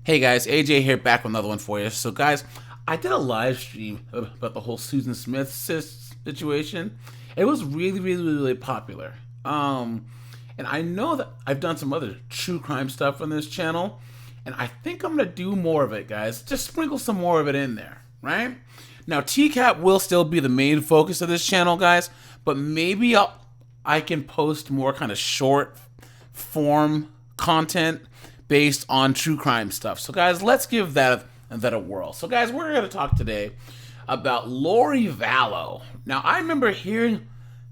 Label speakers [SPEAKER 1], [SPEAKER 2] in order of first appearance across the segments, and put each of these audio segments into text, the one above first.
[SPEAKER 1] Hey guys, AJ here, back with another one for you. So guys, I did a live stream about the whole Susan Smith situation. It was really popular. And I know that I've done some other true crime stuff on this channel, and I think I'm gonna do more of it, guys. Just sprinkle some more of it in there, right? Now, TCAP will still be the main focus of this channel, guys, but maybe I can post more kind of short form content based on true crime stuff. So guys, let's give that a whirl. So guys, we're going to talk today about Lori Vallow. Now, I remember hearing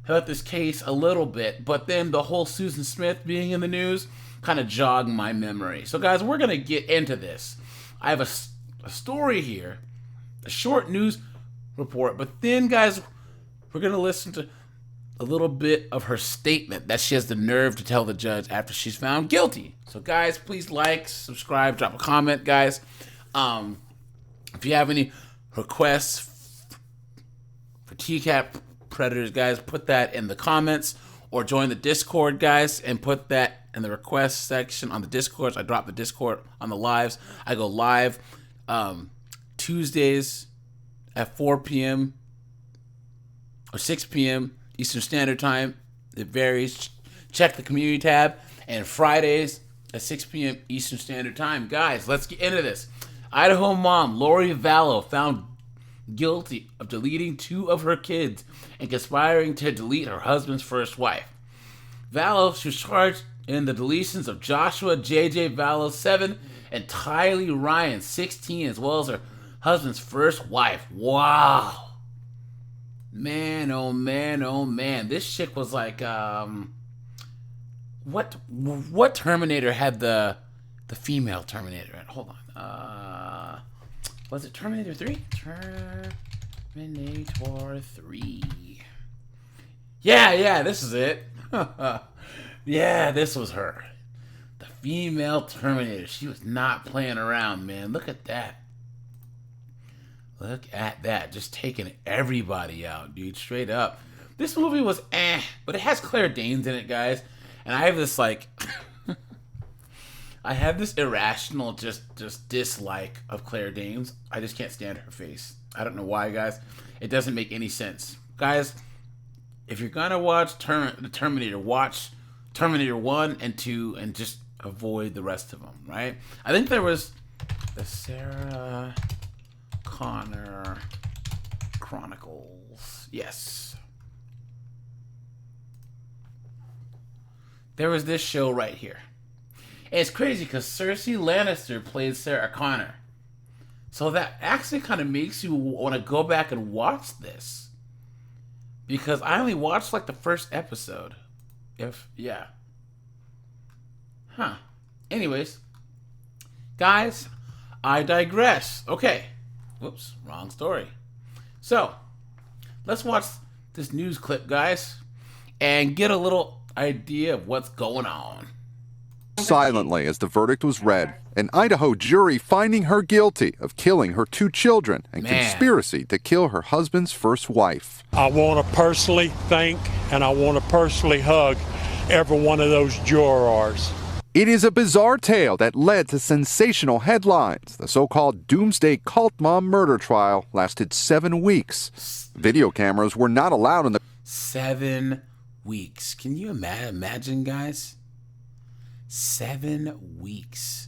[SPEAKER 1] about this case a little bit, but then the whole Susan Smith being in the news kind of jogged my memory. So guys, we're going to get into this. I have a story here, a short news report, but then guys, we're going to listen to a little bit of her statement that she has the nerve to tell the judge after she's found guilty. So guys, please like, subscribe, drop a comment, guys. If you have any requests for TCAP predators, guys, put that in the comments or join the Discord, guys, and put that in the request section on the Discord. I drop the Discord on the lives. I go live Tuesdays at 4 p.m. or 6 p.m. Eastern Standard Time. It varies. Check the community tab. And Fridays at 6 p.m. Eastern Standard Time. Guys, let's get into this. Idaho mom Lori Vallow found guilty of deleting 2 of her kids and conspiring to delete her husband's first wife. Vallow, she was charged in the deletions of Joshua J.J. Vallow, 7, and Tylee Ryan, 16, as well as her husband's first wife. Wow. Man, oh man. This chick was like, what Terminator had the female Terminator in? Hold on. Was it Terminator 3? Terminator 3. Yeah, this is it. Yeah, this was her. The female Terminator. She was not playing around, man. Look at that. Look at that. Just taking everybody out, dude. Straight up. This movie was but it has Claire Danes in it, guys. And I have this, like... I have this irrational just dislike of Claire Danes. I just can't stand her face. I don't know why, guys. It doesn't make any sense. Guys, if you're going to watch the Terminator, watch Terminator 1 and 2 and just avoid the rest of them, right? I think there was the Sarah Connor Chronicles. Yes. There was this show right here. And it's crazy because Cersei Lannister played Sarah Connor. So that actually kind of makes you want to go back and watch this. Because I only watched like the first episode. Anyways. Guys, I digress. Okay. Whoops, wrong story. So, let's watch this news clip, guys, and get a little idea of what's going on.
[SPEAKER 2] Silently as the verdict was read, an Idaho jury finding her guilty of killing her 2 children and conspiracy to kill her husband's first wife.
[SPEAKER 3] I want to personally thank and I want to personally hug every one of those jurors.
[SPEAKER 2] It is a bizarre tale that led to sensational headlines. The so-called Doomsday Cult Mom murder trial lasted 7 weeks. Video cameras were not allowed in the...
[SPEAKER 1] 7 weeks. Can you imagine, guys? 7 weeks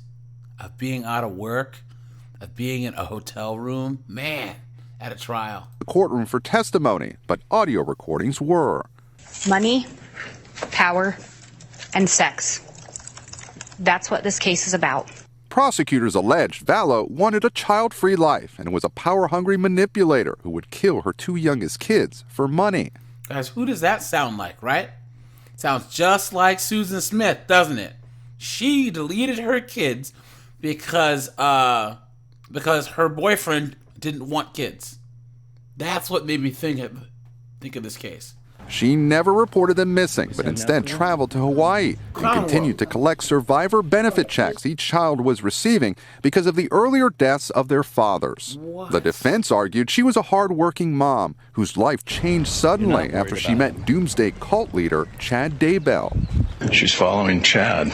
[SPEAKER 1] of being out of work, of being in a hotel room, man, at a trial.
[SPEAKER 2] The courtroom for testimony, but audio recordings were.
[SPEAKER 4] Money, power, and sex. That's what this case is about.
[SPEAKER 2] Prosecutors alleged Vallow wanted a child-free life and was a power-hungry manipulator who would kill her 2 youngest kids for money.
[SPEAKER 1] Guys, who does that sound like, right? Sounds just like Susan Smith, doesn't it? She deleted her kids because her boyfriend didn't want kids. That's what made me think of this case.
[SPEAKER 2] She never reported them missing, but instead traveled to Hawaii and continued to collect survivor benefit checks each child was receiving because of the earlier deaths of their fathers.
[SPEAKER 1] What?
[SPEAKER 2] The defense argued she was a hard-working mom whose life changed suddenly after she met doomsday cult leader Chad Daybell.
[SPEAKER 5] She's following Chad.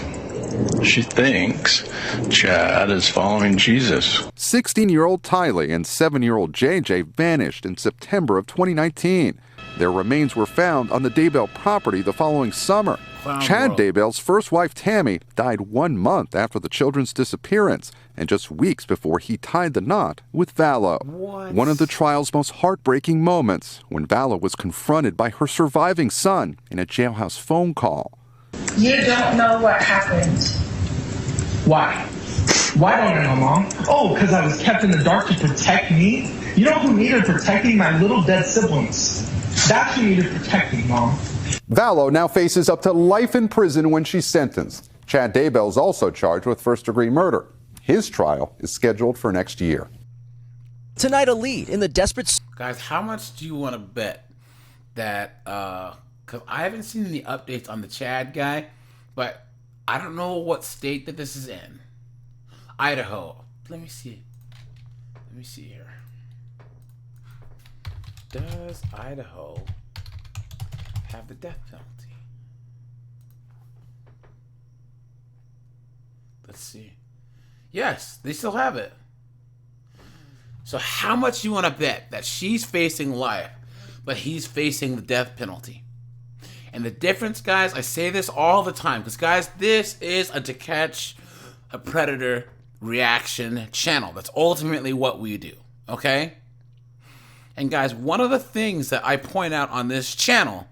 [SPEAKER 5] She thinks Chad is following Jesus.
[SPEAKER 2] 16-year-old Tylee and 7-year-old JJ vanished in September of 2019. Their remains were found on the Daybell property the following summer. Chad Daybell's first wife, Tammy, died 1 month after the children's disappearance and just weeks before he tied the knot with Vallow. One of the trial's most heartbreaking moments when Vallow was confronted by her surviving son in a jailhouse phone call.
[SPEAKER 6] You don't know what happened.
[SPEAKER 7] Why? Why don't I know, Mom? Oh, because I was kept in the dark to protect me? You know who needed protecting? My little dead siblings. That's who needed protecting, Mom.
[SPEAKER 2] Vallow now faces up to life in prison when she's sentenced. Chad Daybell is also charged with first-degree murder. His trial is scheduled for next year.
[SPEAKER 8] Tonight, a lead in the desperate...
[SPEAKER 1] Guys, how much do you want to bet that, because I haven't seen any updates on the Chad guy, but I don't know what state that this is in. Idaho. Let me see. Let me see here. Does Idaho have the death penalty? Let's see. Yes, they still have it. So how much you want to bet that she's facing life, but he's facing the death penalty? And the difference, guys, I say this all the time, because, guys, this is a To Catch a Predator reaction channel. That's ultimately what we do, okay? And, guys, one of the things that I point out on this channel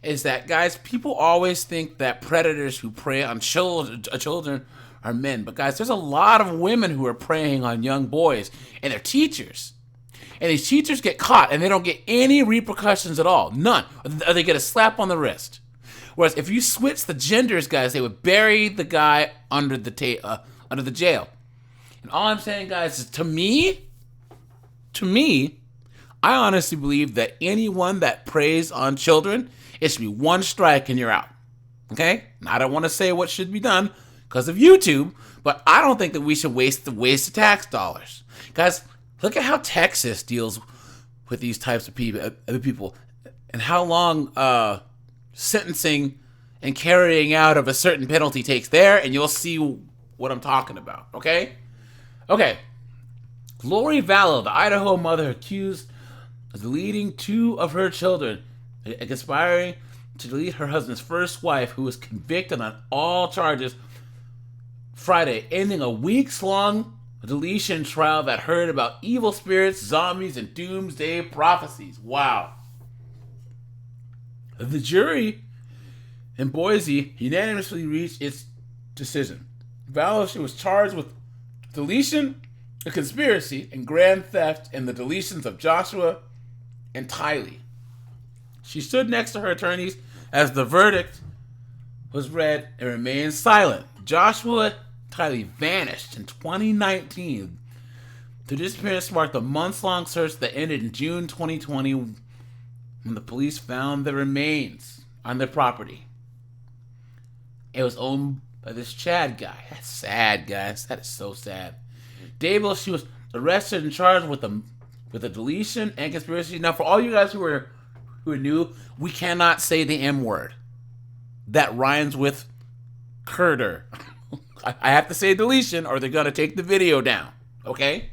[SPEAKER 1] is that, guys, people always think that predators who prey on children are men. But, guys, there's a lot of women who are preying on young boys, and they're teachers. And these teachers get caught, and they don't get any repercussions at all. None. Or they get a slap on the wrist. Whereas if you switch the genders, guys, they would bury the guy under the jail. And all I'm saying, guys, is to me, I honestly believe that anyone that preys on children, it should be one strike and you're out. Okay? And I don't want to say what should be done because of YouTube, but I don't think that we should waste the tax dollars. Guys, look at how Texas deals with these types of people and how long sentencing and carrying out of a certain penalty takes there, and you'll see what I'm talking about, okay? Okay. Lori Vallow, the Idaho mother accused of deleting 2 of her children and conspiring to delete her husband's first wife, who was convicted on all charges Friday, ending a weeks-long deletion trial that heard about evil spirits, zombies, and doomsday prophecies. Wow. The jury in Boise unanimously reached its decision. Vallow, she was charged with deletion, a conspiracy, and grand theft in the deletions of Joshua and Tylee. She stood next to her attorneys as the verdict was read and remained silent. Joshua Tylee vanished in 2019. The disappearance marked a months-long search that ended in June 2020 when the police found the remains on their property. It was owned by this Chad guy. That's sad, guys. That is so sad. Daybell, she was arrested and charged with a deletion and conspiracy. Now, for all you guys who are new, we cannot say the M word. That rhymes with curder. I have to say deletion or they're going to take the video down. Okay?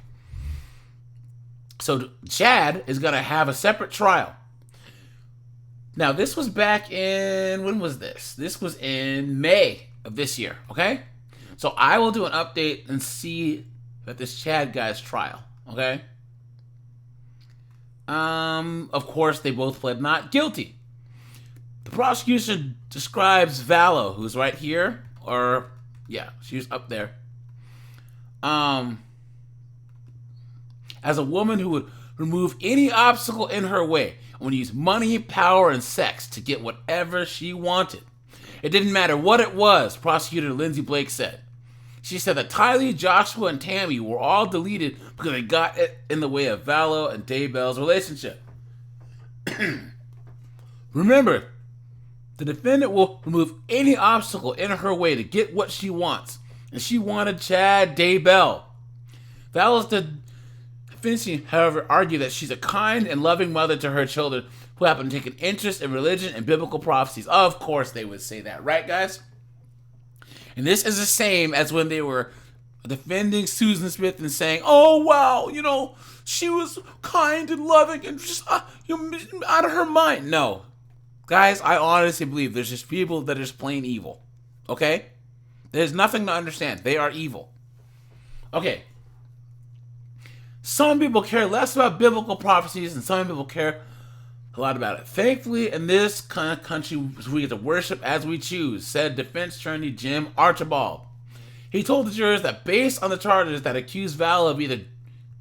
[SPEAKER 1] So Chad is going to have a separate trial. Now, this was back in, when was this? This was in May of this year. Okay? So I will do an update and see at this Chad guy's trial. Okay? Of course, they both pled not guilty. The prosecution describes Vallow, who's right here, or, yeah, she's up there, as a woman who would remove any obstacle in her way and would use money, power, and sex to get whatever she wanted. It didn't matter what it was, Prosecutor Lindsay Blake said. She said that Tylee, Joshua, and Tammy were all deleted because they got in the way of Vallow and Daybell's relationship. Remember, the defendant will remove any obstacle in her way to get what she wants, and she wanted Chad Daybell. Vallow's defense, however, argued that she's a kind and loving mother to her children who happen to take an interest in religion and biblical prophecies. Of course they would say that, right, guys? And this is the same as when they were defending Susan Smith and saying, oh, wow, you know, she was kind and loving and just out of her mind. No. Guys, I honestly believe there's just people that are just plain evil. Okay? There's nothing to understand. They are evil. Okay. Some people care less about biblical prophecies and some people care a lot about it. Thankfully, in this kind of country, we get to worship as we choose, said defense attorney Jim Archibald. He told the jurors that based on the charges that accused Val of either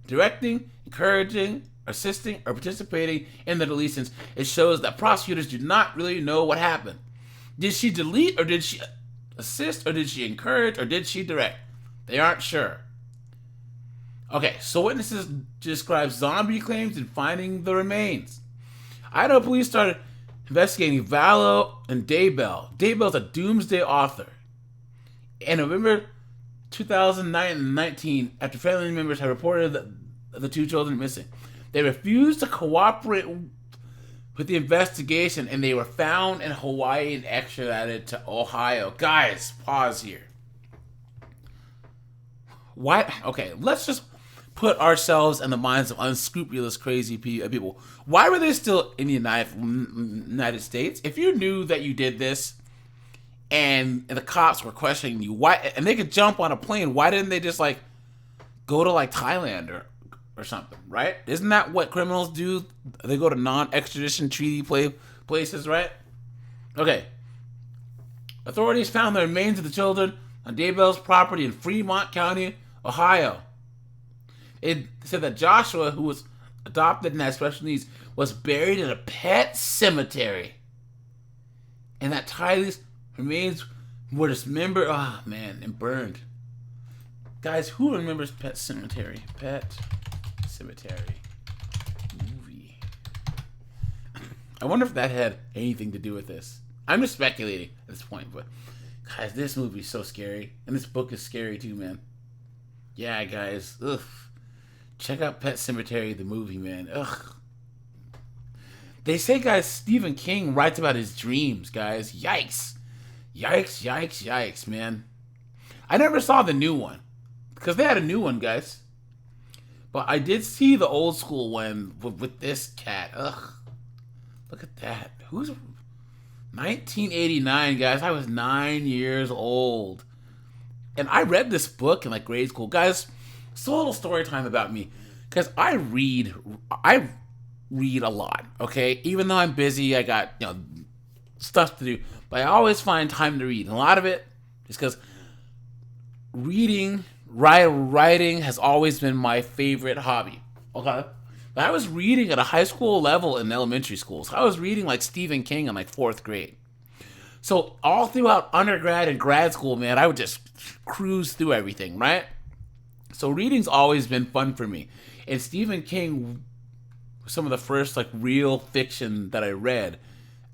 [SPEAKER 1] directing, encouraging, assisting, or participating in the deletions, it shows that prosecutors do not really know what happened. Did she delete, or did she assist, or did she encourage, or did she direct? They aren't sure. Okay, so witnesses describe zombie claims and finding the remains. Idaho police started investigating Vallow and Daybell. Daybell's a doomsday author. In November 2019, after family members had reported that the two children missing, they refused to cooperate with the investigation and they were found in Hawaii and extradited to Ohio. Guys, pause here. Why? Okay, let's just put ourselves in the minds of unscrupulous, crazy people. Why were they still in the United States? If you knew that you did this and the cops were questioning you, why? And they could jump on a plane. Why didn't they just like go to like Thailand or something? Right? Isn't that what criminals do? They go to non-extradition treaty places, right? Okay. Authorities found the remains of the children on Daybell's property in Fremont County, Ohio. It said that Joshua, who was adopted and had special needs, was buried in a pet cemetery. And that Tylee's remains were dismembered, and burned. Guys, who remembers Pet Cemetery? Pet Cemetery movie. I wonder if that had anything to do with this. I'm just speculating at this point, but guys, this movie is so scary. And this book is scary too, man. Yeah, guys. Ugh. Check out Pet Sematary, the movie, man. Ugh. They say, guys, Stephen King writes about his dreams, guys. Yikes. Yikes, yikes, yikes, man. I never saw the new one. Because they had a new one, guys. But I did see the old school one with this cat. Ugh. Look at that. Who's... 1989, guys. I was 9 years old. And I read this book in, like, grade school. Guys... So a little story time about me, because I read a lot, okay? Even though I'm busy, I got, stuff to do, but I always find time to read. And a lot of it is because writing has always been my favorite hobby, okay? But I was reading at a high school level in elementary school. So I was reading like Stephen King in like 4th grade. So all throughout undergrad and grad school, man, I would just cruise through everything, right? So reading's always been fun for me. And Stephen King was some of the first like real fiction that I read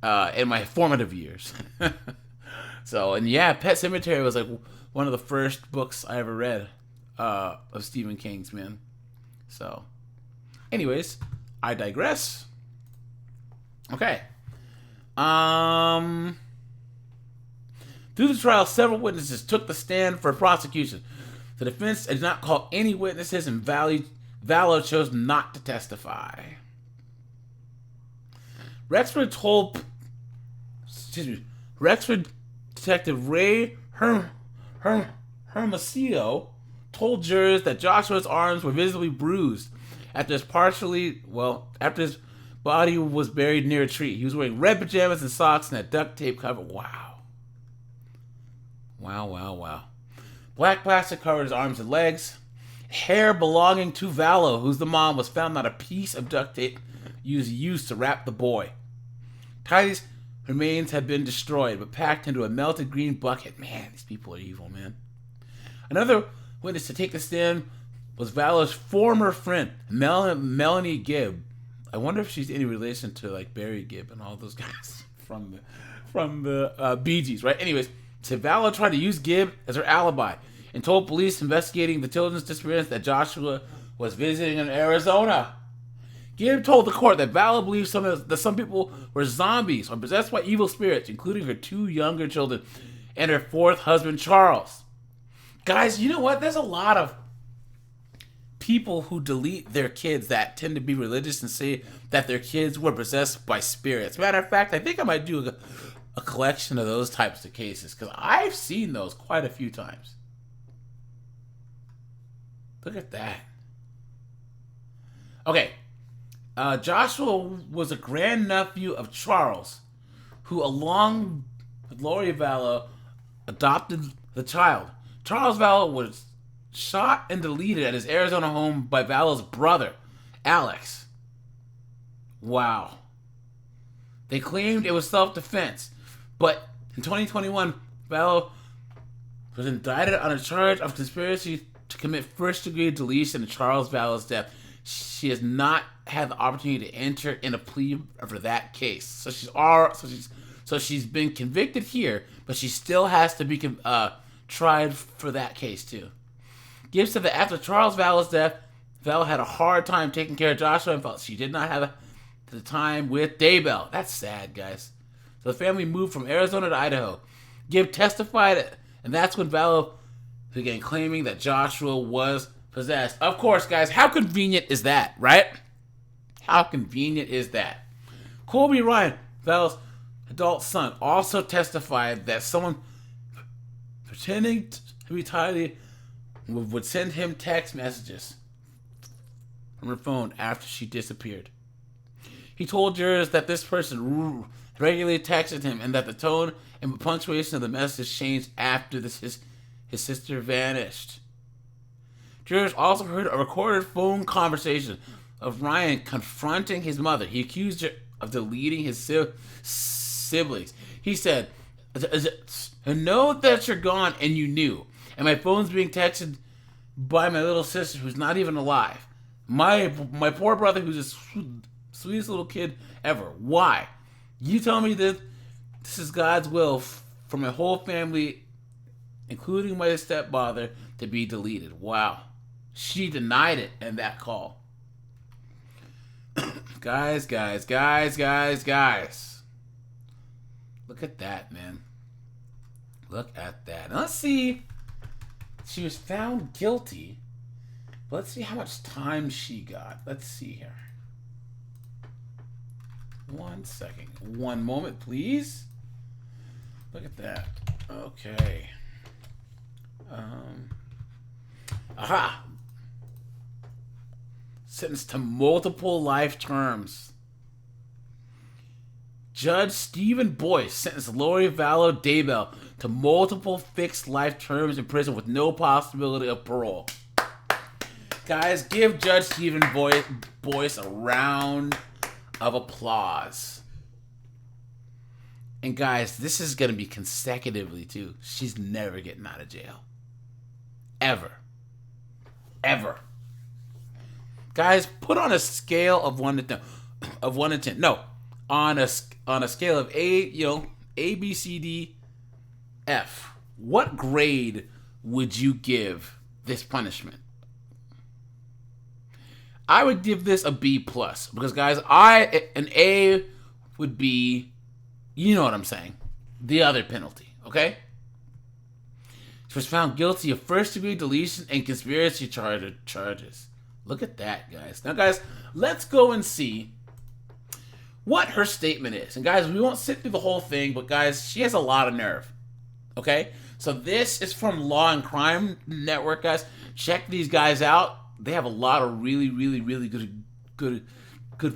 [SPEAKER 1] in my formative years. So, and yeah, Pet Sematary was like one of the first books I ever read of Stephen King's, man. So, anyways, I digress. Okay. Through the trial, several witnesses took the stand for prosecution. The defense did not call any witnesses, and Vallow chose not to testify. Rexford Detective Ray Hermosillo told jurors that Joshua's arms were visibly bruised after his body was buried near a tree. He was wearing red pajamas and socks and a duct tape cover. Wow. Wow. Black plastic covered his arms and legs. Hair belonging to Vallow, who's the mom, was found on a piece of duct tape used to wrap the boy. Tylee's remains had been destroyed, but packed into a melted green bucket. Man, these people are evil, man. Another witness to take the stand was Vallow's former friend, Melanie Gibb. I wonder if she's any relation to like Barry Gibb and all those guys from the Bee Gees, right? Anyways, so Vallow tried to use Gibb as her alibi and told police investigating the children's disappearance that Joshua was visiting in Arizona. Gibb told the court that Vallow believed some people were zombies or possessed by evil spirits, including her 2 younger children, and her fourth husband, Charles. Guys, you know what? There's a lot of people who delete their kids that tend to be religious and say that their kids were possessed by spirits. Matter of fact, I think I might do a collection of those types of cases because I've seen those quite a few times. Look at that. Okay. Joshua was a grandnephew of Charles, who, along with Lori Vallow, adopted the child. Charles Vallow was shot and deleted at his Arizona home by Vallow's brother, Alex. Wow. They claimed it was self-defense, but in 2021, Vallow was indicted on a charge of conspiracy to commit first-degree deletion of Charles Vallow's death. She has not had the opportunity to enter in a plea for that case. So she's been convicted here, but she still has to be tried for that case too. Gibbs said that after Charles Vallow's death, Vallow had a hard time taking care of Joshua and felt she did not have the time with Daybell. That's sad, guys. So the family moved from Arizona to Idaho. Gibbs testified, and that's when Vallow began claiming that Joshua was possessed. Of course, guys, how convenient is that, right? How convenient is that? Colby Ryan, Vallow's adult son, also testified that someone pretending to be Tylee would send him text messages from her phone after she disappeared. He told jurors that this person regularly texted him and that the tone and punctuation of the message changed after his sister vanished. Jurors also heard a recorded phone conversation of Ryan confronting his mother. He accused her of deleting his siblings. He said, "I know that you're gone and you knew. And my phone's being texted by my little sister who's not even alive. My poor brother who's the sweetest little kid ever. Why? You tell me that this is God's will for my whole family, including my stepfather, to be deleted." Wow. She denied it in that call. Guys. Look at that, man. Look at that. Now let's see. She was found guilty. Let's see how much time she got. Let's see here. 1 second. One moment, please. Look at that. Okay. Aha! Sentenced to multiple life terms. Judge Stephen Boyce sentenced Lori Vallow Daybell to multiple fixed life terms in prison with no possibility of parole. Guys, give Judge Stephen Boyce a round of applause. And guys, this is going to be consecutively too. She's never getting out of jail. Ever. Guys, put on a scale of 1 to 10. No, on a scale of A, B, C, D, F. What grade would you give this punishment? I would give this a B plus because, guys, an A would be, you know what I'm saying, the other penalty. Okay. She was found guilty of first-degree deletion and conspiracy charges. Look at that, guys. Now, guys, let's go and see what her statement is. And, guys, we won't sit through the whole thing, but, guys, she has a lot of nerve. Okay? So this is from Law and Crime Network, guys. Check these guys out. They have a lot of really good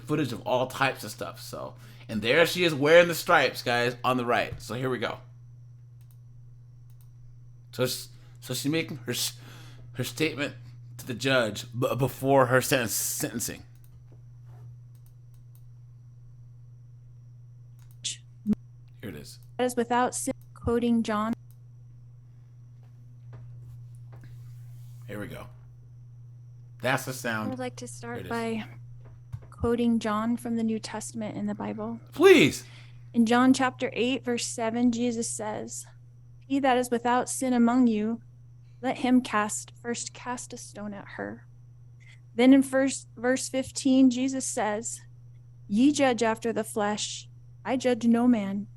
[SPEAKER 1] footage of all types of stuff. So, and there she is wearing the stripes, guys, on the right. So here we go. So she's making her statement to the judge before her sentencing. Here it is.
[SPEAKER 9] That is without sin, quoting John.
[SPEAKER 1] Here we go. That's the sound.
[SPEAKER 9] I would like to start by quoting John from the New Testament in the Bible.
[SPEAKER 1] Please.
[SPEAKER 9] In John chapter 8, verse 7, Jesus says, "He that is without sin among you, let him first cast a stone at her." Then in verse 15, Jesus says, "Ye judge after the flesh, I judge no man.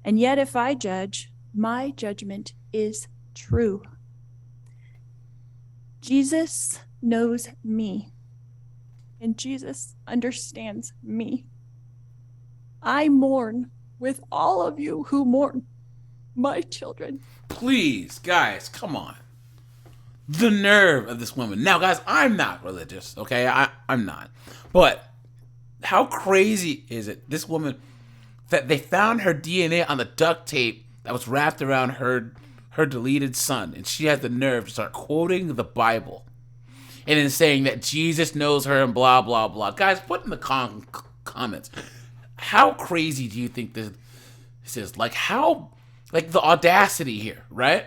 [SPEAKER 9] And yet if I judge, My judgment is true. Jesus knows me, and Jesus understands me. I mourn with all of you who mourn my children.
[SPEAKER 1] Please, guys, come on. The nerve of this woman. Now, guys, I'm not religious, okay? I'm not. But how crazy is it, this woman, that they found her DNA on the duct tape that was wrapped around her deleted son, and she had the nerve to start quoting the Bible and then saying that Jesus knows her and blah, blah, blah. Guys, put in the comments, how crazy do you think this is? Like, how, like, the audacity here, right?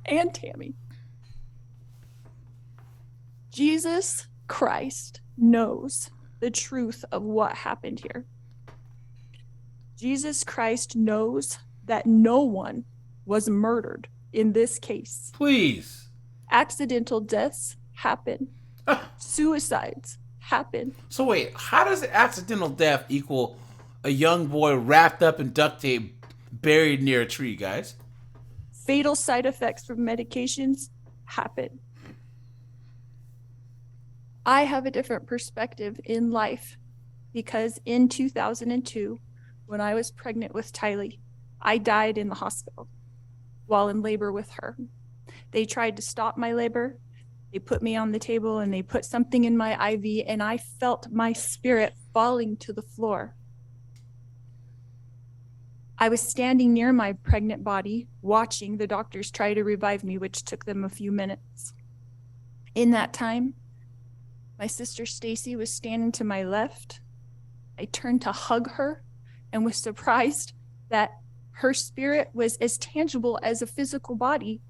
[SPEAKER 9] And Tammy. Jesus Christ knows the truth of what happened here. Jesus Christ knows that no one was murdered in this case.
[SPEAKER 1] Please.
[SPEAKER 9] Accidental deaths happen. Suicides happen.
[SPEAKER 1] So wait, how does accidental death equal a young boy wrapped up in duct tape buried near a tree, guys?
[SPEAKER 9] Fatal side effects from medications happen. I have a different perspective in life because in 2002, when I was pregnant with Tylee, I died in the hospital while in labor with her. They tried to stop my labor. They put me on the table and they put something in my IV, and I felt my spirit falling to the floor. I was standing near my pregnant body, watching the doctors try to revive me, which took them a few minutes. In that time, my sister Stacy was standing to my left. I turned to hug her and was surprised that her spirit was as tangible as a physical body,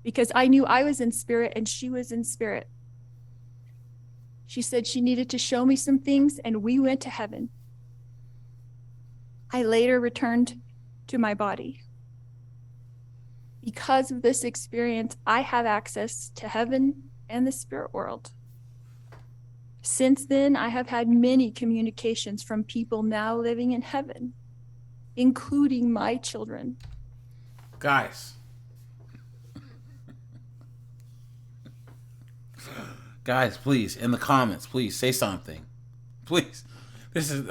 [SPEAKER 9] because I knew I was in spirit and she was in spirit. She said she needed to show me some things, and we went to heaven. I later returned to my body. Because of this experience, I have access to heaven and the spirit world. Since then, I have had many communications from people now living in heaven, including my children.
[SPEAKER 1] Guys. Guys, please, in the comments, please say something. Please. This is...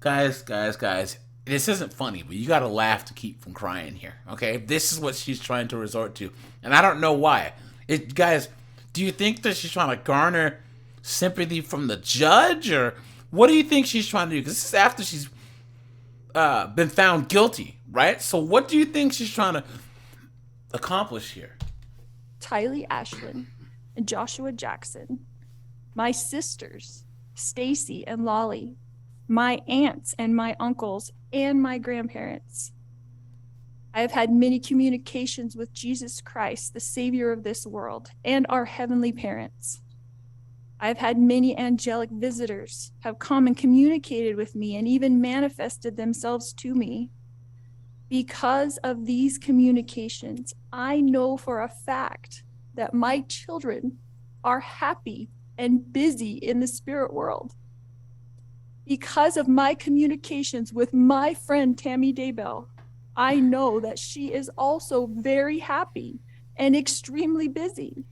[SPEAKER 1] Guys. This isn't funny, but you gotta laugh to keep from crying here, okay? This is what she's trying to resort to, and I don't know why. Guys, do you think that she's trying to garner sympathy from the judge, or what do you think she's trying to do? Because this is after she's been found guilty, right? So what do you think she's trying to accomplish here?
[SPEAKER 9] Tylee Ashlyn and Joshua Jackson, my sisters, Stacy and Lolly, my aunts and my uncles, and my grandparents. I have had many communications with Jesus Christ, the Savior of this world, and our heavenly parents. I've had many angelic visitors have come and communicated with me and even manifested themselves to me. Because of these communications, I know for a fact that my children are happy and busy in the spirit world. Because of my communications with my friend Tammy Daybell, I know that she is also very happy and extremely busy.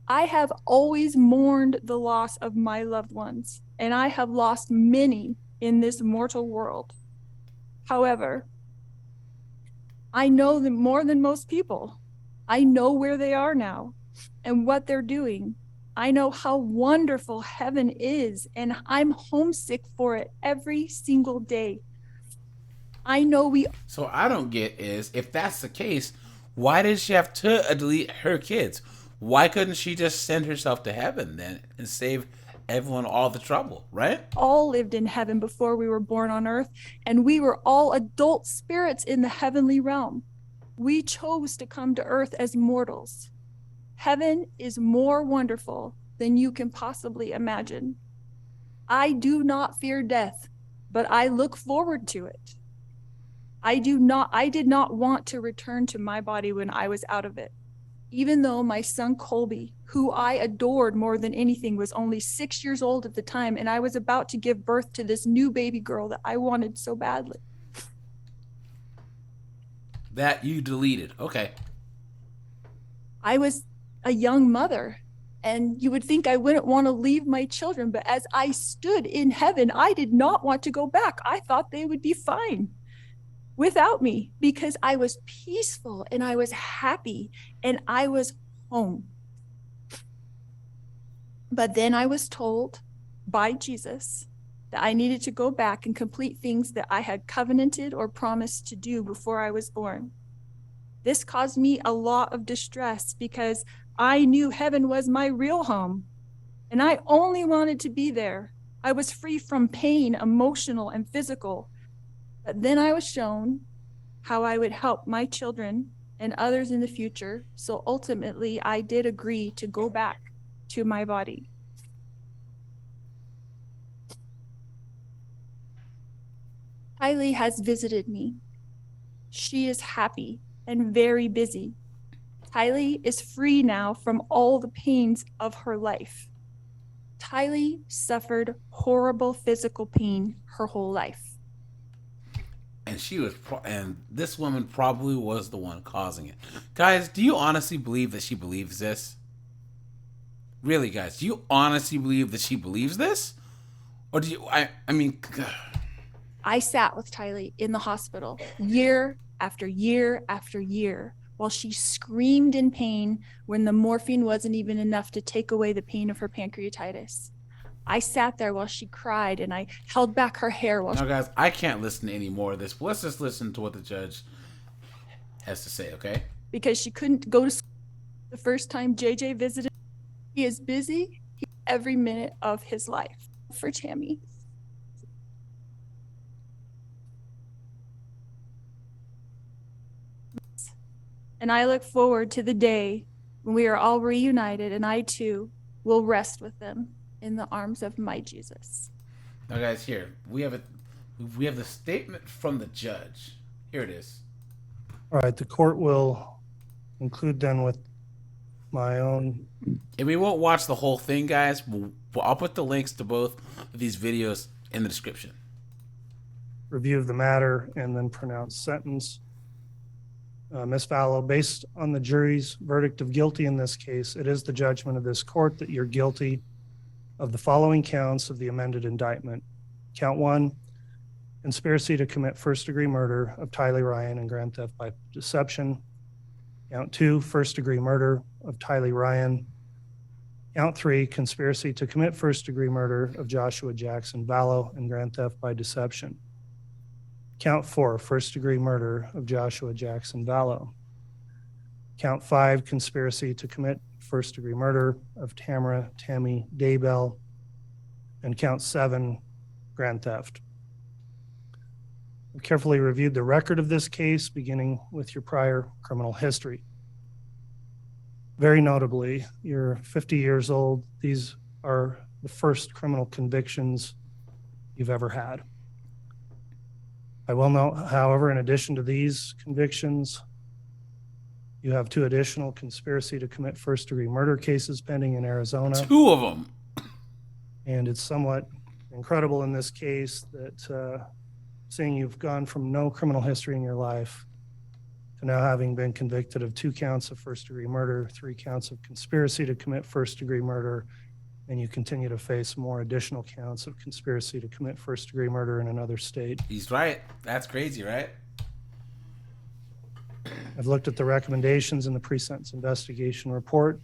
[SPEAKER 9] I have always mourned the loss of my loved ones, and I have lost many in this mortal world. However, I know them more than most people. I know where they are now and what they're doing. I know how wonderful heaven is, and I'm homesick for it every single day. I know
[SPEAKER 1] So I don't get is, if that's the case, why did she have to delete her kids? Why couldn't she just send herself to heaven then and save everyone all the trouble, right?
[SPEAKER 9] All lived in heaven before we were born on earth, and we were all adult spirits in the heavenly realm. We chose to come to earth as mortals. Heaven is more wonderful than you can possibly imagine. I do not fear death, but I look forward to it. I did not want to return to my body when I was out of it. Even though my son Colby, who I adored more than anything, was only 6 years old at the time, and I was about to give birth to this new baby girl that I wanted so badly.
[SPEAKER 1] That you deleted. Okay.
[SPEAKER 9] I was a young mother, and you would think I wouldn't want to leave my children, but as I stood in heaven, I did not want to go back. I thought they would be fine without me because I was peaceful and I was happy and I was home. But then I was told by Jesus that I needed to go back and complete things that I had covenanted or promised to do before I was born. This caused me a lot of distress because I knew heaven was my real home and I only wanted to be there. I was free from pain, emotional and physical. But then I was shown how I would help my children and others in the future. So ultimately, I did agree to go back to my body. Kylie has visited me. She is happy and very busy. Tylee is free now from all the pains of her life. Tylee suffered horrible physical pain her whole life.
[SPEAKER 1] And and this woman probably was the one causing it. Guys, do you honestly believe that she believes this? Really, guys, do you honestly believe that she believes this? Or do you, I mean...
[SPEAKER 9] I sat with Tylee in the hospital year after year after year while she screamed in pain when the morphine wasn't even enough to take away the pain of her pancreatitis. I sat there while she cried and I held back her hair while
[SPEAKER 1] Now, guys, I can't listen to any more of this, but let's just listen to what the judge has to say, okay?
[SPEAKER 9] Because she couldn't go to school the first time JJ visited. He is busy every minute of his life. For Tammy. And I look forward to the day when we are all reunited and I too will rest with them in the arms of my Jesus.
[SPEAKER 1] Now, guys, here we have the statement from the judge. Here it is.
[SPEAKER 10] All right, the court will conclude then with my own.
[SPEAKER 1] And we won't watch the whole thing, guys. I'll put the links to both of these videos in the description.
[SPEAKER 10] Review of the matter and then pronounce sentence. Ms. Fallow, based on the jury's verdict of guilty in this case, it is the judgment of this court that you're guilty of the following counts of the amended indictment. Count 1, conspiracy to commit first-degree murder of Tylee Ryan and grand theft by deception. Count 2, first-degree murder of Tylee Ryan. Count 3, conspiracy to commit first-degree murder of Joshua Jackson Vallow and grand theft by deception. Count 4, first-degree murder of Joshua Jackson Vallow. Count 5, conspiracy to commit first-degree murder of Tammy Daybell. And count 7, grand theft. I've carefully reviewed the record of this case, beginning with your prior criminal history. Very notably, you're 50 years old. These are the first criminal convictions you've ever had. I will note, however, in addition to these convictions, you have 2 additional conspiracy to commit first-degree murder cases pending in Arizona.
[SPEAKER 1] 2 of them.
[SPEAKER 10] And it's somewhat incredible in this case that seeing you've gone from no criminal history in your life to now having been convicted of 2 counts of first-degree murder, 3 counts of conspiracy to commit first-degree murder, and you continue to face more additional counts of conspiracy to commit first-degree murder in another state.
[SPEAKER 1] He's right. That's crazy, right?
[SPEAKER 10] I've looked at the recommendations in the pre-sentence investigation report.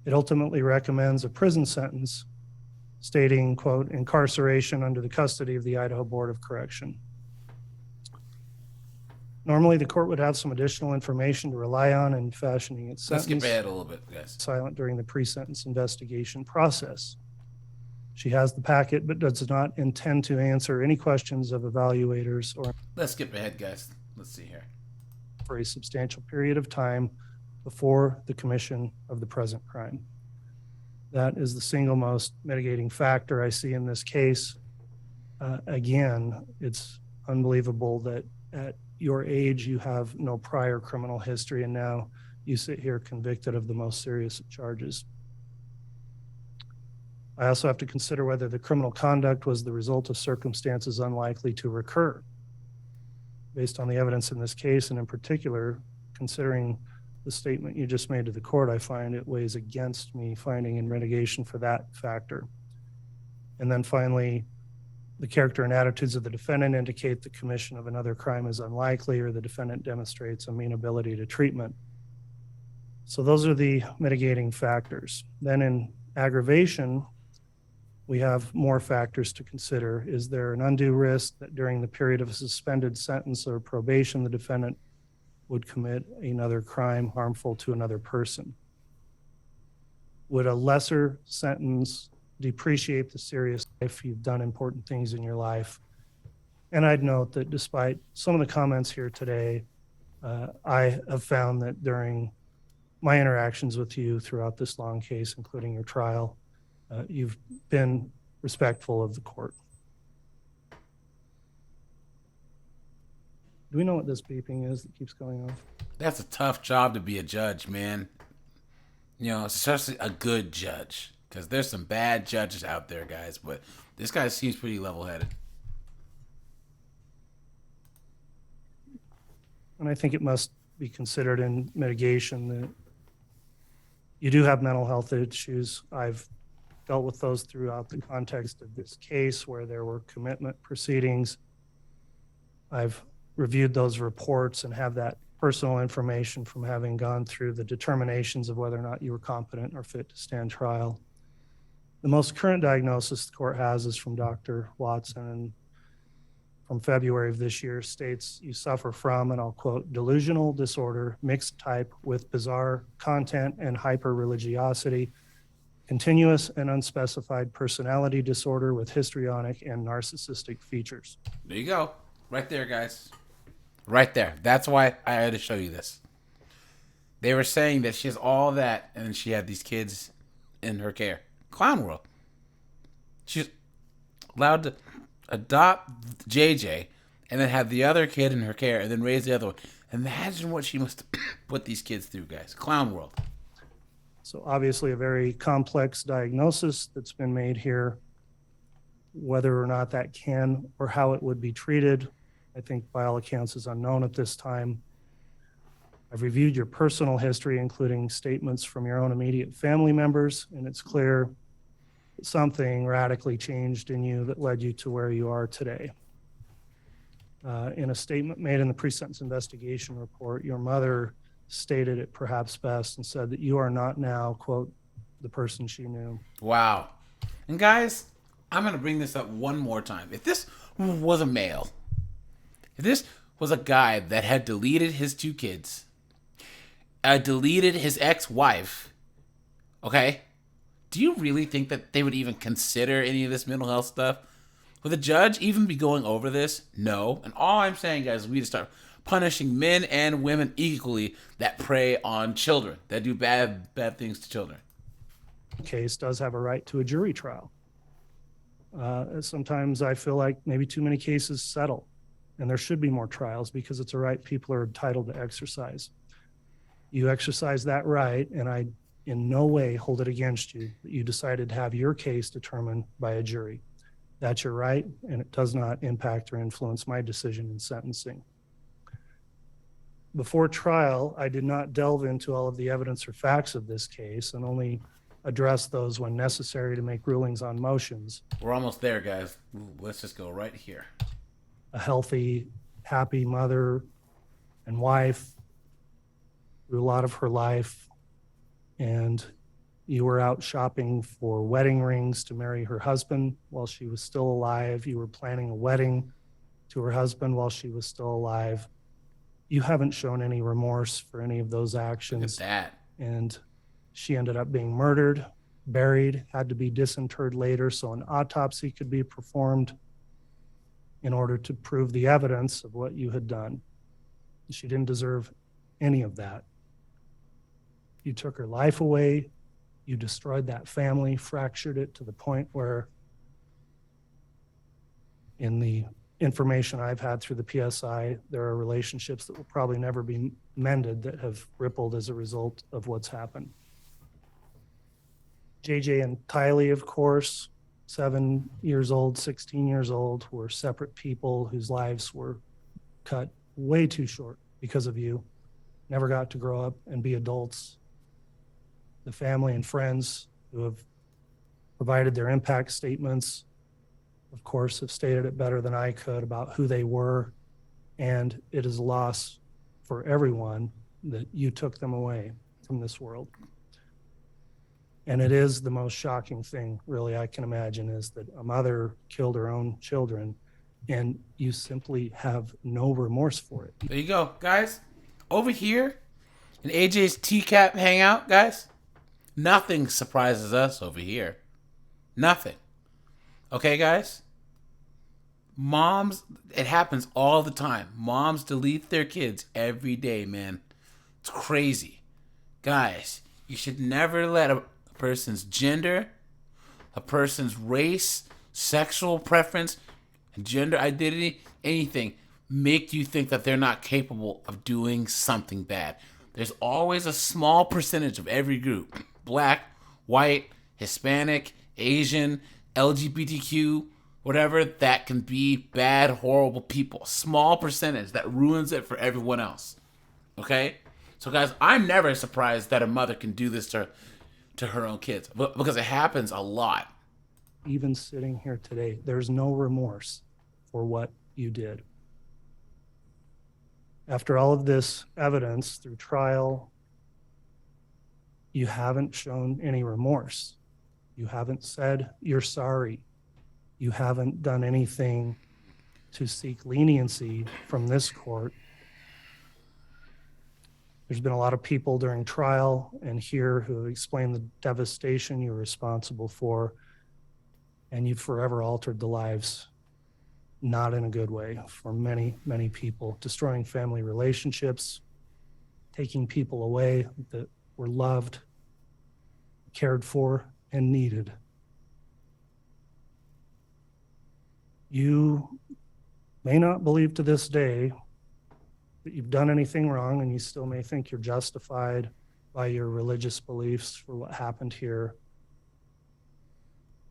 [SPEAKER 10] It ultimately recommends a prison sentence stating, quote, incarceration under the custody of the Idaho Board of Correction. Normally, the court would have some additional information to rely on in fashioning its sentence.
[SPEAKER 1] Let's skip ahead a little bit, guys.
[SPEAKER 10] Silent during the pre-sentence investigation process. She has the packet, but does not intend to answer any questions of evaluators or.
[SPEAKER 1] Let's skip ahead, guys. Let's see here.
[SPEAKER 10] For a substantial period of time before the commission of the present crime. That is the single most mitigating factor I see in this case. Again, it's unbelievable that at your age, you have no prior criminal history, and now you sit here convicted of the most serious of charges. I also have to consider whether the criminal conduct was the result of circumstances unlikely to recur. based on the evidence in this case, and in particular, considering the statement you just made to the court, I find it weighs against me finding in mitigation for that factor. And then finally, the character and attitudes of the defendant indicate the commission of another crime is unlikely, or the defendant demonstrates amenability to treatment. So those are the mitigating factors. Then in aggravation, we have more factors to consider. Is there an undue risk that during the period of a suspended sentence or probation, the defendant would commit another crime harmful to another person? Would a lesser sentence depreciate the serious if you've done important things in your life? And I'd note that despite some of the comments here today, I have found that during my interactions with you throughout this long case, including your trial, you've been respectful of the court. Do we know what this beeping is that keeps going off?
[SPEAKER 1] That's a tough job to be a judge, man. You know, especially a good judge. Because there's some bad judges out there, guys. But this guy seems pretty level-headed.
[SPEAKER 10] And I think it must be considered in mitigation that you do have mental health issues. I've dealt with those throughout the context of this case where there were commitment proceedings. I've reviewed those reports and have that personal information from having gone through the determinations of whether or not you were competent or fit to stand trial. The most current diagnosis the court has is from Dr. Watson, and from February of this year states you suffer from, and I'll quote, delusional disorder, mixed type with bizarre content and hyper-religiosity, continuous and unspecified personality disorder with histrionic and narcissistic features.
[SPEAKER 1] There you go. Right there, guys. Right there. That's why I had to show you this. They were saying that she has all that, and then she had these kids in her care. Clown world. She's allowed to adopt JJ and then have the other kid in her care and then raise the other one. Imagine what she must put these kids through, guys. Clown world.
[SPEAKER 10] So obviously a very complex diagnosis that's been made here. Whether or not that can or how it would be treated, I think by all accounts is unknown at this time. I've reviewed your personal history, including statements from your own immediate family members, and it's clear that something radically changed in you that led you to where you are today. In a statement made in the pre-sentence investigation report, your mother stated it perhaps best and said that you are not now, quote, the person she knew.
[SPEAKER 1] Wow. And guys, I'm going to bring this up one more time. If this was a male, if this was a guy that had deleted his two kids, deleted his ex-wife, okay, do you really think that they would even consider any of this mental health stuff? Would the judge even be going over this? No. And all I'm saying, guys, is we need to start punishing men and women equally that prey on children, that do bad things to children.
[SPEAKER 10] Case does have a right to a jury trial. Sometimes I feel like maybe too many cases settle, and there should be more trials because it's a right people are entitled to exercise. You exercise that right, and I in no way hold it against you that you decided to have your case determined by a jury. That's your right, and it does not impact or influence my decision in sentencing. Before trial, I did not delve into all of the evidence or facts of this case and only address those when necessary to make rulings on motions.
[SPEAKER 1] We're almost there, guys. Let's just go right here.
[SPEAKER 10] A healthy, happy mother and wife through a lot of her life, and you were out shopping for wedding rings to marry her husband while she was still alive. You were planning a wedding to her husband while she was still alive. You haven't shown any remorse for any of those actions.
[SPEAKER 1] Look at that.
[SPEAKER 10] And she ended up being murdered, buried, had to be disinterred later so an autopsy could be performed in order to prove the evidence of what you had done. She didn't deserve any of that. You took her life away. You destroyed that family, fractured it to the point where, in the information I've had through the PSI, there are relationships that will probably never be mended that have rippled as a result of what's happened. JJ and Tylee, of course, 7 years old, 16 years old, were separate people whose lives were cut way too short because of you. Never got to grow up and be adults. The family and friends who have provided their impact statements, of course, have stated it better than I could about who they were. And it is a loss for everyone that you took them away from this world. And it is the most shocking thing, really, I can imagine, is that a mother killed her own children and you simply have no remorse for it.
[SPEAKER 1] There you go, guys. Over here in AJ's TCAP hangout, guys, nothing surprises us over here. Nothing. Okay, guys? Moms, it happens all the time. Moms delete their kids every day, man. It's crazy. Guys, you should never let a person's gender, a person's race, sexual preference, gender identity, anything, make you think that they're not capable of doing something bad. There's always a small percentage of every group, black, white, Hispanic, Asian, LGBTQ, whatever, that can be bad, horrible people. Small percentage that ruins it for everyone else. Okay? So guys, I'm never surprised that a mother can do this to her own kids, because it happens a lot.
[SPEAKER 10] Even sitting here today, there's no remorse for what you did. After all of this evidence through trial, you haven't shown any remorse. You haven't said you're sorry. You haven't done anything to seek leniency from this court. There's been a lot of people during trial and here who explained the devastation you're responsible for, and you've forever altered the lives, not in a good way, for many, many people, destroying family relationships, taking people away that were loved, cared for, and needed. You may not believe to this day that you've done anything wrong, and you still may think you're justified by your religious beliefs for what happened here.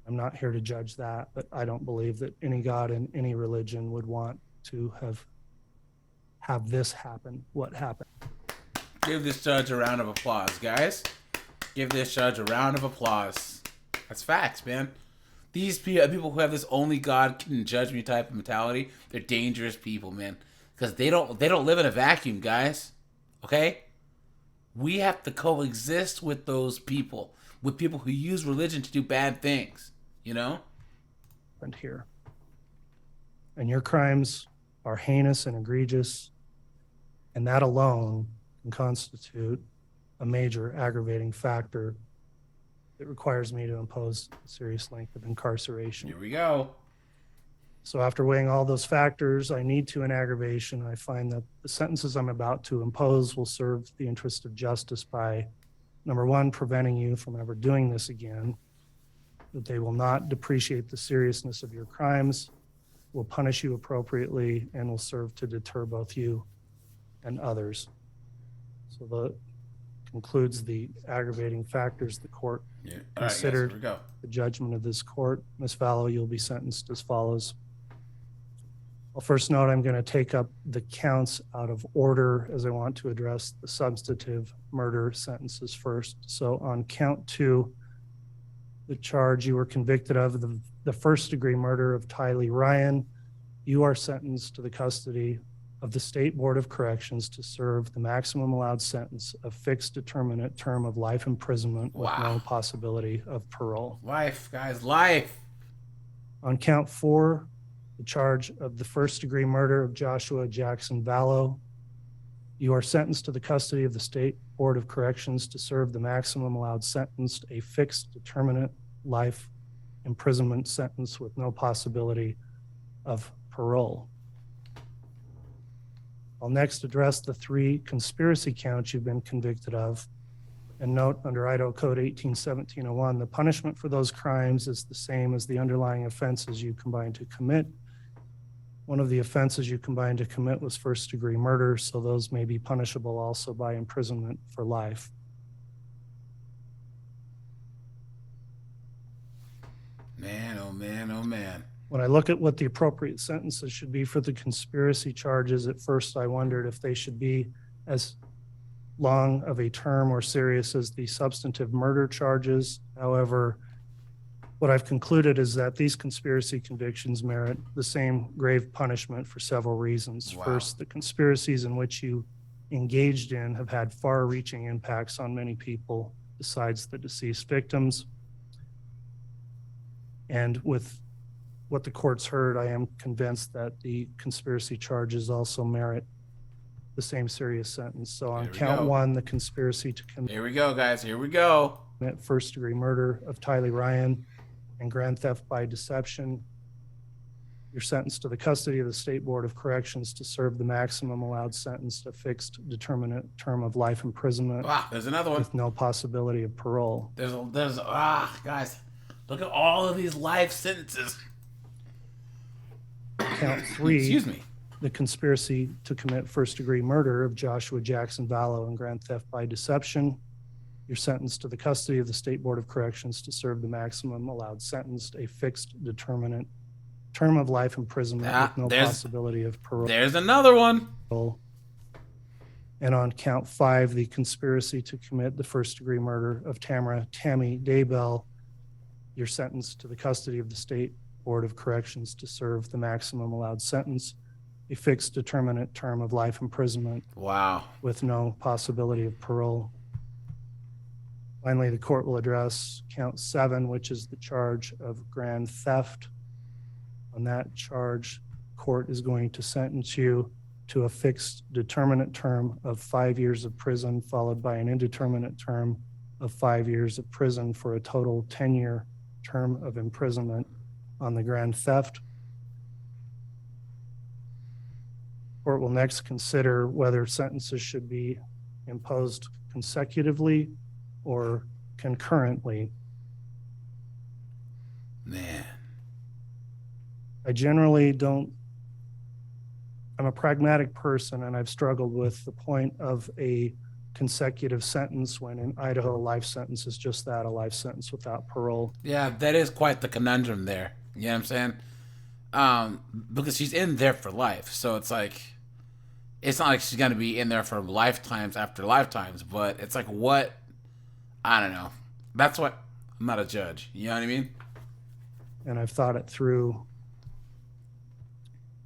[SPEAKER 10] I'm not here to judge that, but I don't believe that any God in any religion would want to have this happen, what happened.
[SPEAKER 1] Give this judge a round of applause, guys. Give this judge a round of applause. That's facts, man. These people who have this only God can judge me type of mentality, they're dangerous people, man. Because they don't live in a vacuum, guys. Okay? We have to coexist with those people, with people who use religion to do bad things, you know?
[SPEAKER 10] And here. And your crimes are heinous and egregious, and that alone can constitute a major aggravating factor that requires me to impose a serious length of incarceration.
[SPEAKER 1] Here we go.
[SPEAKER 10] So after weighing all those factors, I need to an aggravation. I find that the sentences I'm about to impose will serve the interest of justice by, number one, preventing you from ever doing this again, that they will not depreciate the seriousness of your crimes, will punish you appropriately, and will serve to deter both you and others. So that concludes the aggravating factors the court considered.
[SPEAKER 1] Here we go.
[SPEAKER 10] The judgment of this court. Ms. Vallow, you'll be sentenced as follows. I'll first note I'm going to take up the counts out of order as I want to address the substantive murder sentences first. So on count 2, the charge you were convicted of, the first degree murder of Tylee Ryan, you are sentenced to the custody of the State Board of Corrections to serve the maximum allowed sentence of fixed determinate term of life imprisonment with no possibility of parole.
[SPEAKER 1] Life, guys, life.
[SPEAKER 10] On count 4, the charge of the first degree murder of Joshua Jackson Vallow, you are sentenced to the custody of the State Board of Corrections to serve the maximum allowed sentence, a fixed determinate life imprisonment sentence with no possibility of parole. I'll next address the 3 conspiracy counts you've been convicted of, and note under Idaho Code 18-1701, the punishment for those crimes is the same as the underlying offenses you combined to commit. One of the offenses you combined to commit was first degree murder, so those may be punishable also by imprisonment for life.
[SPEAKER 1] Man, oh man, oh man.
[SPEAKER 10] When I look at what the appropriate sentences should be for the conspiracy charges, at first I wondered if they should be as long of a term or serious as the substantive murder charges. However, what I've concluded is that these conspiracy convictions merit the same grave punishment for several reasons.
[SPEAKER 1] Wow.
[SPEAKER 10] First, the conspiracies in which you engaged in have had far-reaching impacts on many people besides the deceased victims. And with what the court's heard, I am convinced that the conspiracy charges also merit the same serious sentence. So on count one, the conspiracy to commit.
[SPEAKER 1] Here we go, guys. Here we go.
[SPEAKER 10] First-degree murder of Tylee Ryan and grand theft by deception. You're sentenced to the custody of the State Board of Corrections to serve the maximum allowed sentence, a fixed determinate term of life imprisonment.
[SPEAKER 1] Ah, there's another one.
[SPEAKER 10] With no possibility of parole.
[SPEAKER 1] Guys, look at all of these life sentences.
[SPEAKER 10] Count three.
[SPEAKER 1] Excuse me.
[SPEAKER 10] The conspiracy to commit first-degree murder of Joshua Jackson Vallow and grand theft by deception. You're sentenced to the custody of the State Board of Corrections to serve the maximum allowed sentence, a fixed determinate term of life imprisonment with no possibility of parole.
[SPEAKER 1] There's another one.
[SPEAKER 10] And on count five, the conspiracy to commit the first-degree murder of Tammy Daybell. You're sentenced to the custody of the State Board of Corrections to serve the maximum allowed sentence, a fixed determinate term of life imprisonment.
[SPEAKER 1] Wow.
[SPEAKER 10] With no possibility of parole. Finally, the court will address count seven, which is the charge of grand theft. On that charge, court is going to sentence you to a fixed determinate term of 5 years of prison, followed by an indeterminate term of 5 years of prison for a total 10-year term of imprisonment on the grand theft. Court will next consider whether sentences should be imposed consecutively or concurrently.
[SPEAKER 1] Man.
[SPEAKER 10] I generally don't, I'm a pragmatic person, and I've struggled with the point of a consecutive sentence when in Idaho, a life sentence is just that, a life sentence without parole.
[SPEAKER 1] Yeah, that is quite the conundrum there. You know what I'm saying? Because she's in there for life. So it's like, it's not like she's going to be in there for lifetimes after lifetimes, but it's like, what? I don't know. That's what, I'm not a judge. You know what I mean?
[SPEAKER 10] And I've thought it through.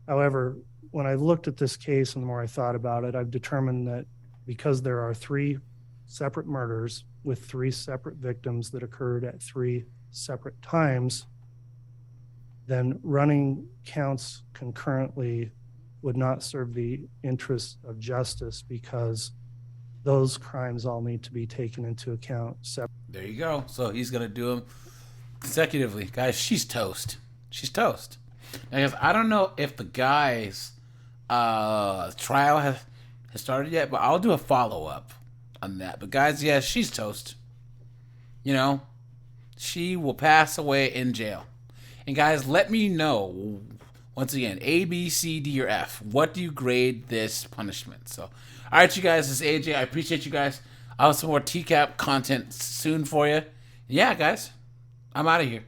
[SPEAKER 10] However, when I looked at this case and the more I thought about it, I've determined that because there are 3 separate murders with 3 separate victims that occurred at 3 separate times, then running counts concurrently would not serve the interests of justice because those crimes all need to be taken into account separately.
[SPEAKER 1] There you go. So he's going to do them consecutively. Guys, she's toast. She's toast. Now, guys, I don't know if the guy's trial has started yet, but I'll do a follow-up on that. But guys, yeah, she's toast. You know, she will pass away in jail. And guys, let me know, once again, A, B, C, D, or F. What do you grade this punishment? So, all right, you guys, this is AJ. I appreciate you guys. I'll have some more TCAP content soon for you. Yeah, guys, I'm out of here.